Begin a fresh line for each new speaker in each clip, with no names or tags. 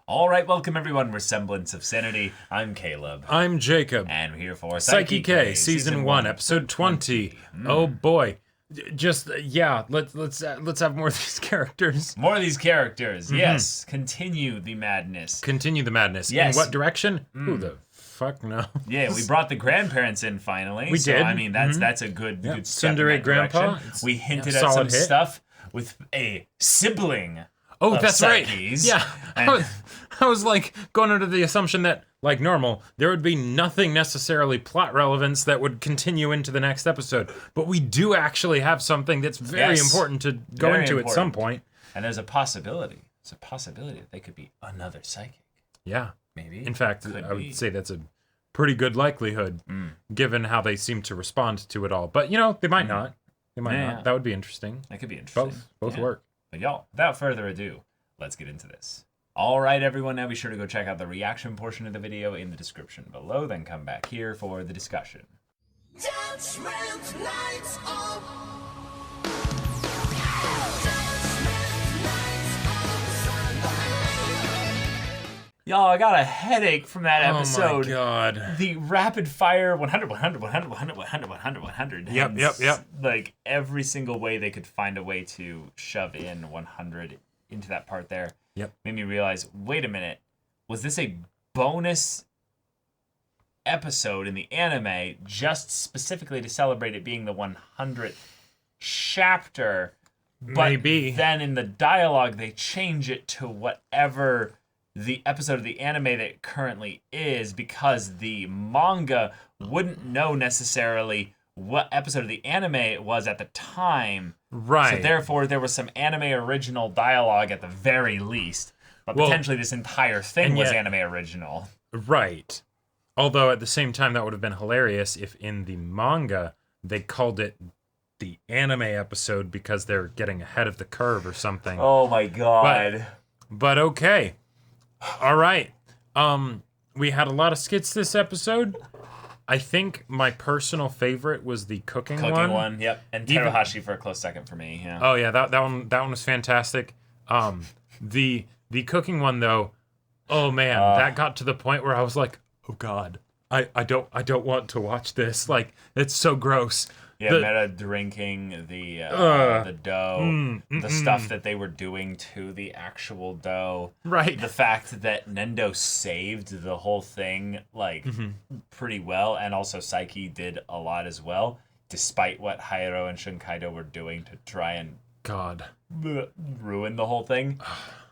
All right, welcome everyone. We're Semblance of Sanity. I'm Caleb.
I'm Jacob.
And we're here for
Saiki K, Season 1, Episode 20. Oh boy. Let's have more of these characters.
More of these characters, yes. Continue the madness.
Continue the madness.
Yes.
In what direction? Who the fuck knows?
Yeah, we brought the grandparents in finally.
We did.
I mean, that's a good step in
Tsundere
that
Grandpa.
direction. We hinted at some stuff with a sibling.
Oh, that's right.
Saiki's.
Yeah.
And
I was like going under the assumption that, like normal, there would be nothing necessarily plot relevance that would continue into the next episode. But we do actually have something that's very important to go into at some point.
And there's a possibility. It's a possibility that they could be another psychic.
Yeah.
Maybe.
In fact, I would say that's a pretty good likelihood, given how they seem to respond to it all. But, they might not. They might not. That would be interesting.
That could be interesting.
Both work.
But y'all, without further ado, let's get into this. All right, everyone, now be sure to go check out the reaction portion of the video in the description below, then come back here for the discussion.
Judgment lights up.
Y'all, I got a headache from that episode.
Oh my god.
The rapid fire 100, 100, 100, 100, 100, 100, 100.
Yep.
Like every single way they could find a way to shove in 100 into that part there.
Yep.
Made me realize, wait a minute, was this a bonus episode in the anime just specifically to celebrate it being the 100th chapter? But
Maybe.
Then in the dialogue, they change it to whatever the episode of the anime that it currently is, because the manga wouldn't know necessarily what episode of the anime it was at the time.
Right.
So therefore, there was some anime original dialogue at the very least. But potentially this entire thing was anime original.
Right. Although at the same time, that would have been hilarious if in the manga they called it the anime episode because they're getting ahead of the curve or something.
Oh my god.
But okay. All right. We had a lot of skits this episode. I think my personal favorite was the cooking one.
Yep. And Teruhashi for a close second for me. Yeah.
Oh yeah, that one was fantastic. The cooking one though, oh man, that got to the point where I was like, oh god, I don't want to watch this. Like, it's so gross.
Yeah, meta drinking the dough, the stuff that they were doing to the actual dough.
Right.
The fact that Nendo saved the whole thing, like, pretty well, and also Saiki did a lot as well, despite what Hayao and Shunkaido were doing to try and ruin the whole thing.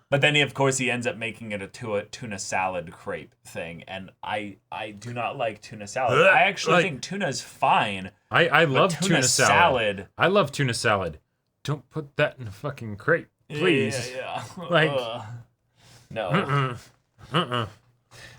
But then, of course, he ends up making it a tuna salad crepe thing, and I do not like tuna salad. I actually think tuna is fine.
I love
tuna salad.
I love tuna salad. Don't put that in a fucking crepe, please.
Yeah.
Like,
no.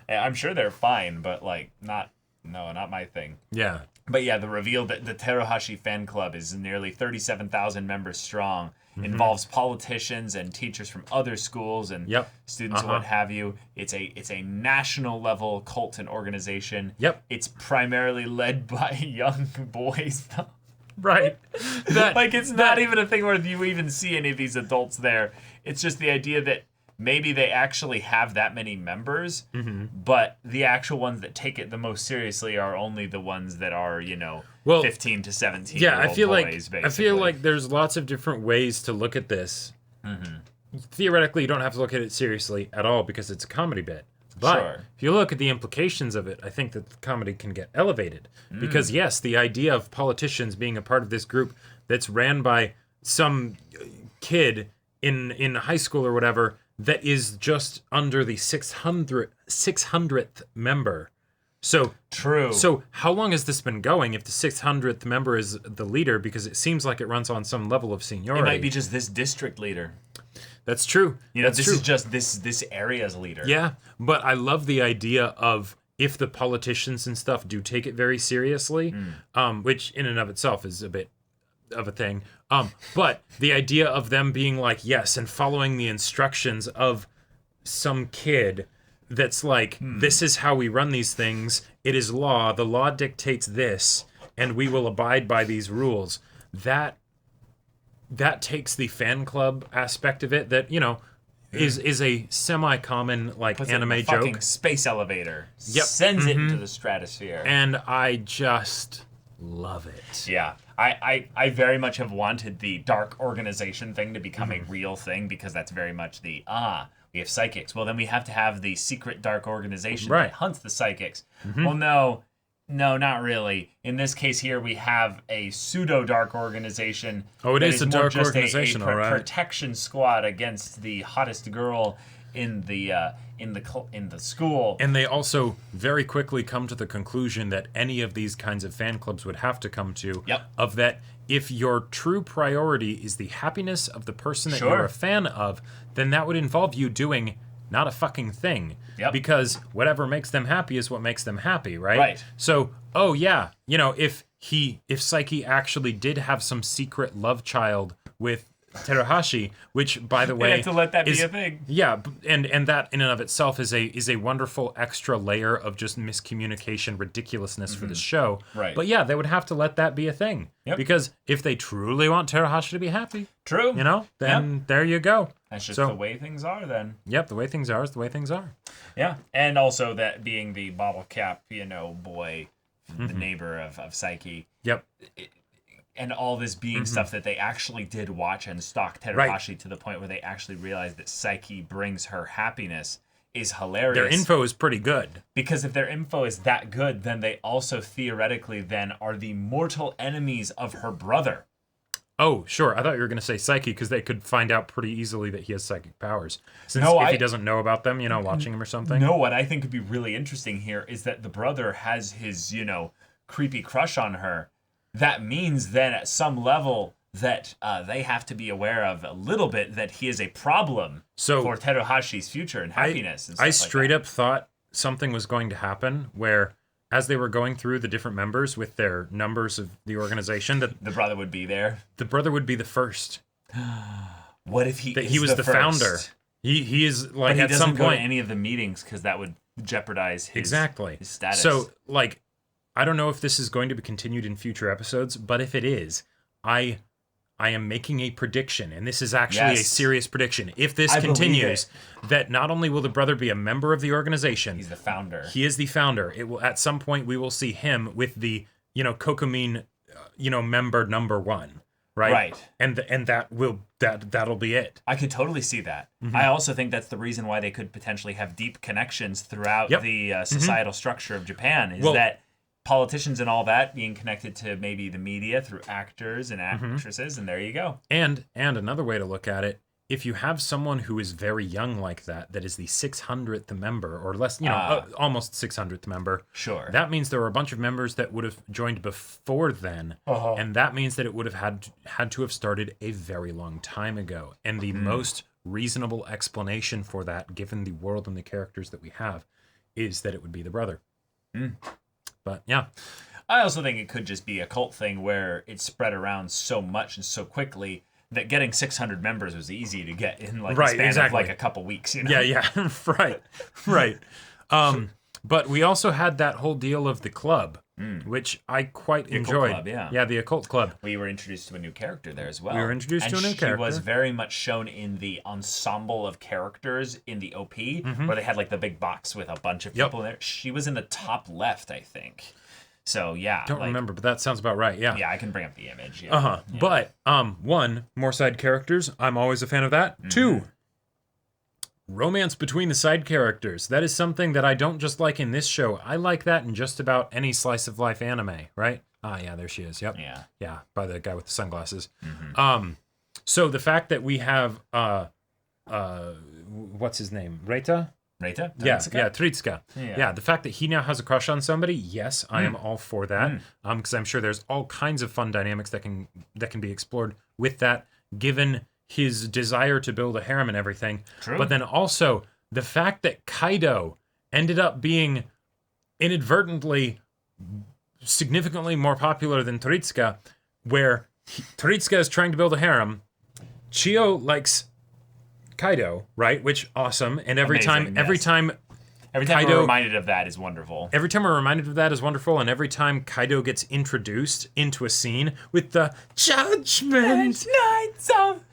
I'm sure they're fine, but like not my thing.
Yeah.
But yeah, the reveal that the Teruhashi fan club is nearly 37,000 members strong. Involves politicians and teachers from other schools and students and what have you. It's a national level cult and organization.
Yep.
It's primarily led by young boys.
Right.
It's not even a thing where you even see any of these adults there. It's just the idea that maybe they actually have that many members, but the actual ones that take it the most seriously are only the ones that are, 15 to 17 year old boys, basically.
I feel like there's lots of different ways to look at this. Theoretically, you don't have to look at it seriously at all because it's a comedy bit. But if you look at the implications of it, I think that the comedy can get elevated. Because yes, the idea of politicians being a part of this group that's ran by some kid in high school or whatever that is just under the 600th member. So
true.
So how long has this been going if the 600th member is the leader? Because it seems like it runs on some level of seniority.
It might be just this district leader.
That's true.
This is just this area's leader.
Yeah, but I love the idea of if the politicians and stuff do take it very seriously, which in and of itself is a bit of a thing. But the idea of them being like, yes, and following the instructions of some kid that's like, this is how we run these things. It is law. The law dictates this, and we will abide by these rules. That takes the fan club aspect of it that, is a semi-common like
Puts
anime
it in the fucking
joke.
space elevator.
Yep.
Sends it into the stratosphere.
And I just love it.
Yeah. I very much have wanted the dark organization thing to become a real thing, because that's very much we have psychics. Well, then we have to have the secret dark organization that hunts the psychics. Well, no, not really. In this case here, we have a pseudo-dark organization.
Oh, it is a dark
just
organization,
a
all right.
protection squad against the hottest girl in the school.
And they also very quickly come to the conclusion that any of these kinds of fan clubs would have to come to, of that if your true priority is the happiness of the person that you're a fan of, then that would involve you doing not a fucking thing. Because whatever makes them happy is what makes them happy, right?
Right.
So, oh yeah, you know, if Saiki actually did have some secret love child with Teruhashi, which by the way,
they have to let that be a thing.
Yeah, and that in and of itself is a wonderful extra layer of just miscommunication ridiculousness for the show.
Right.
But yeah, they would have to let that be a thing. Because if they truly want Teruhashi to be happy,
true,
you know, then there you go.
That's just the way things are then.
Yep, the way things are is the way things are.
Yeah, and also that being the bottle cap, you know, boy, the neighbor of Saiki.
Yep.
And all this being stuff that they actually did watch and stalk Teruhashi to the point where they actually realized that Saiki brings her happiness is hilarious.
Their info is pretty good.
Because if their info is that good, then they also theoretically then are the mortal enemies of her brother.
Oh, sure. I thought you were going to say Saiki, because they could find out pretty easily that he has psychic powers. Since if he doesn't know about them, you know, watching him or something.
No, what I think would be really interesting here is that the brother has his, you know, creepy crush on her. That means then at some level that they have to be aware of a little bit that he is a problem for Teruhashi's future and happiness. And stuff
I straight up thought something was going to happen where, as they were going through the different members with their numbers of the organization, that
the brother would be there.
The brother would be the first.
What if he
was the founder? He is like,
but he
at some
doesn't go
point
to any of the meetings because that would jeopardize his status.
So like, I don't know if this is going to be continued in future episodes, but if it is, I am making a prediction, and this is actually a serious prediction. If this continues, that not only will the brother be a member of the organization,
he's the founder.
He is the founder. It will, at some point, we will see him with the, you know, Kokumin, you know, member number 1. Right. And that'll be it.
I could totally see that. I also think that's the reason why they could potentially have deep connections throughout the societal structure of Japan, is that politicians and all that being connected to maybe the media through actors and actresses, and there you go.
And another way to look at it, if you have someone who is very young like that is the 600th member, or less, you know, almost 600th member.
Sure.
That means there were a bunch of members that would have joined before then, and that means that it would have had to have started a very long time ago. And the most reasonable explanation for that, given the world and the characters that we have, is that it would be the brother. But yeah.
I also think it could just be a cult thing where it spread around so much and so quickly that getting 600 members was easy to get in like a span of like a couple weeks, you know?
Yeah, right. But we also had that whole deal of the club, which I quite enjoyed.
Club,
yeah, the occult club.
We were introduced to a new character there as well.
We were introduced to a new character.
She was very much shown in the ensemble of characters in the OP, where they had like the big box with a bunch of people in there. She was in the top left, I think. So yeah,
don't remember, but that sounds about right. Yeah,
I can bring up the image.
Yeah. But 1, more side characters. I'm always a fan of that. 2, romance between the side characters. That is something that I don't just like in this show. I like that in just about any slice of life anime. Right? Yeah, there she is. Yep. Yeah, by the guy with the sunglasses. So the fact that we have what's his name, Reita? Yeah, Tritsuka. Yeah, the fact that he now has a crush on somebody, yes, I am all for that. Because I'm sure there's all kinds of fun dynamics that can be explored with that, given his desire to build a harem and everything.
True.
But then also the fact that Kaido ended up being inadvertently significantly more popular than Tritsuka, where Tritsuka is trying to build a harem, Chio likes Kaido, right? Which awesome. And every time Kaido,
we're reminded of that is wonderful.
Every time we're reminded of that is wonderful, and every time Kaido gets introduced into a scene with the Judgment
Nights of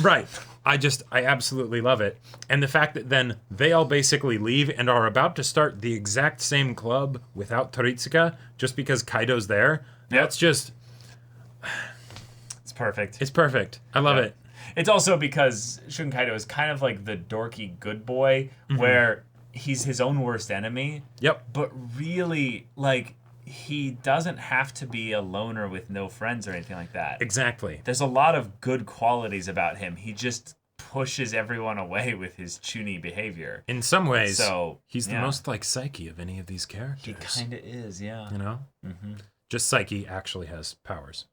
right. I absolutely love it. And the fact that then they all basically leave and are about to start the exact same club without Toritsuka just because Kaido's there.
Yep.
That's just...
It's perfect.
It's perfect. I love it.
It's also because Shun Kaido is kind of like the dorky good boy where he's his own worst enemy.
Yep.
But really, like, he doesn't have to be a loner with no friends or anything like that.
Exactly.
There's a lot of good qualities about him. He just pushes everyone away with his chuny behavior.
In some ways,
So
he's the most like Saiki of any of these characters.
He kind of is, yeah.
You know? Mm-hmm. Just Saiki actually has powers.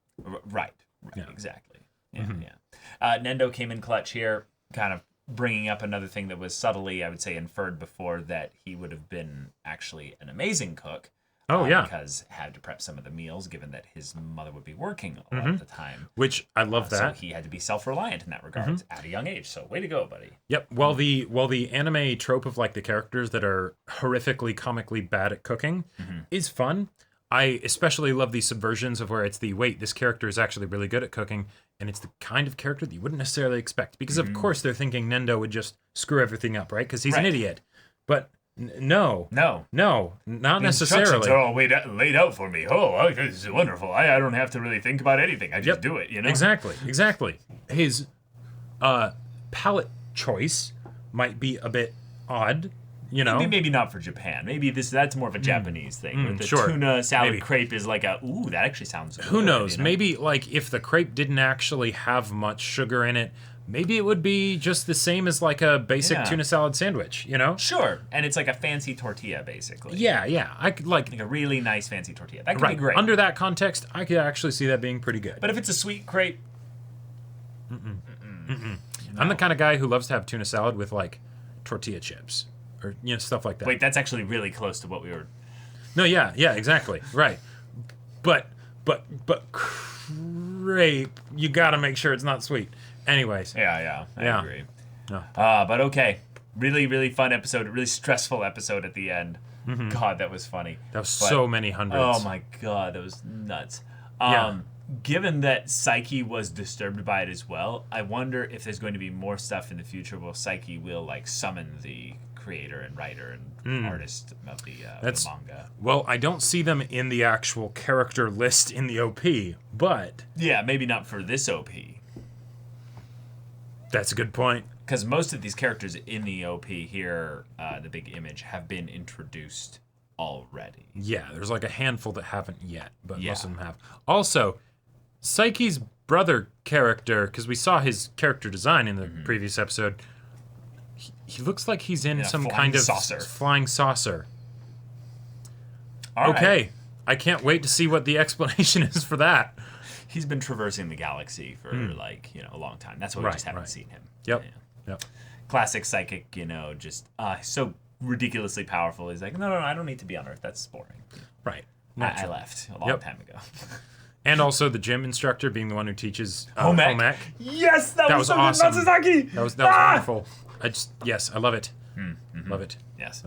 Right. Exactly. Yeah, Nendo came in clutch here, kind of bringing up another thing that was subtly, I would say, inferred before, that he would have been actually an amazing cook. Because had to prep some of the meals, given that his mother would be working a lot of the time.
Which I love that.
So he had to be self-reliant in that regard at a young age. So way to go, buddy.
Yep. While the anime trope of like the characters that are horrifically comically bad at cooking is fun, I especially love these subversions of where it's this character is actually really good at cooking, and it's the kind of character that you wouldn't necessarily expect. Because of course they're thinking Nendo would just screw everything up, right? Because he's an idiot. But no, not necessarily.
Instructions are all laid out for me. Oh, this is wonderful. I don't have to really think about anything. I just do it, you know?
Exactly. His palette choice might be a bit odd, you know?
Maybe not for Japan. Maybe that's more of a Japanese thing. The tuna salad crepe is like that actually sounds good.
Who knows?
You know?
Maybe like if the crepe didn't actually have much sugar in it, maybe it would be just the same as like a basic tuna salad sandwich, you know?
Sure. And it's like a fancy tortilla, basically.
Yeah. I could like
a really nice fancy tortilla. That could be great.
Under that context, I could actually see that being pretty good.
But if it's a sweet crepe...
No. I'm the kind of guy who loves to have tuna salad with like tortilla chips or, you know, stuff like that.
Wait, that's actually really close to what we were...
No, yeah, exactly. Right. But crepe, you gotta make sure it's not sweet. Anyways.
I agree. No. But okay. Really, really fun episode. A really stressful episode at the end. God, that was funny.
That was so many hundreds.
Oh my God, that was nuts.
Yeah.
Given that Saiki was disturbed by it as well, I wonder if there's going to be more stuff in the future where Saiki will like summon the creator and writer and artist of the manga.
Well, I don't see them in the actual character list in the OP, but...
Yeah, maybe not for this OP.
That's a good point.
Because most of these characters in the OP here, the big image, have been introduced already.
Yeah, there's like a handful that haven't yet, but most of them have. Also, Saiki's brother character, because we saw his character design in the previous episode, he looks like he's in some kind of flying saucer.
All
okay,
right.
I can't wait to see what the explanation is for that.
He's been traversing the galaxy for a long time. That's why we just haven't seen him.
Yep.
Classic psychic, just so ridiculously powerful. He's like, no, I don't need to be on Earth. That's boring.
Right.
I left a long time ago.
And also the gym instructor being the one who teaches
Homek. Yes, that was so
awesome.
good. Matsuzaki!
That was wonderful. I love it. Love it.
Yes.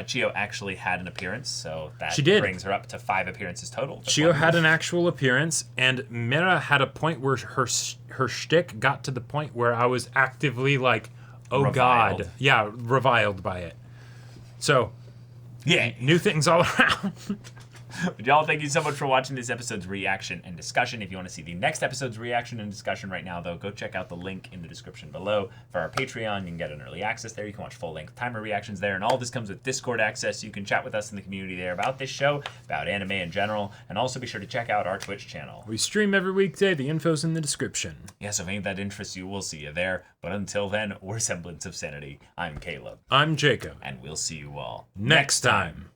Chio actually had an appearance, so that
she did.
brings her up to 5 appearances total.
Chio had an actual appearance, and Mira had a point where her shtick got to the point where I was actively like, oh
reviled.
God. Yeah, reviled by it. So,
yeah,
new things all around.
But y'all, thank you so much for watching this episode's reaction and discussion. If you want to see the next episode's reaction and discussion right now, though, go check out the link in the description below for our Patreon. You can get an early access there. You can watch full-length timer reactions there, and all this comes with Discord access. You can chat with us in the community there about this show, about anime in general, and also be sure to check out our Twitch channel.
We stream every weekday. The info's in the description.
Yeah, so if any of that interests you, we'll see you there. But until then, we're Semblance of Sanity. I'm Caleb.
I'm Jacob.
And we'll see you all
next time.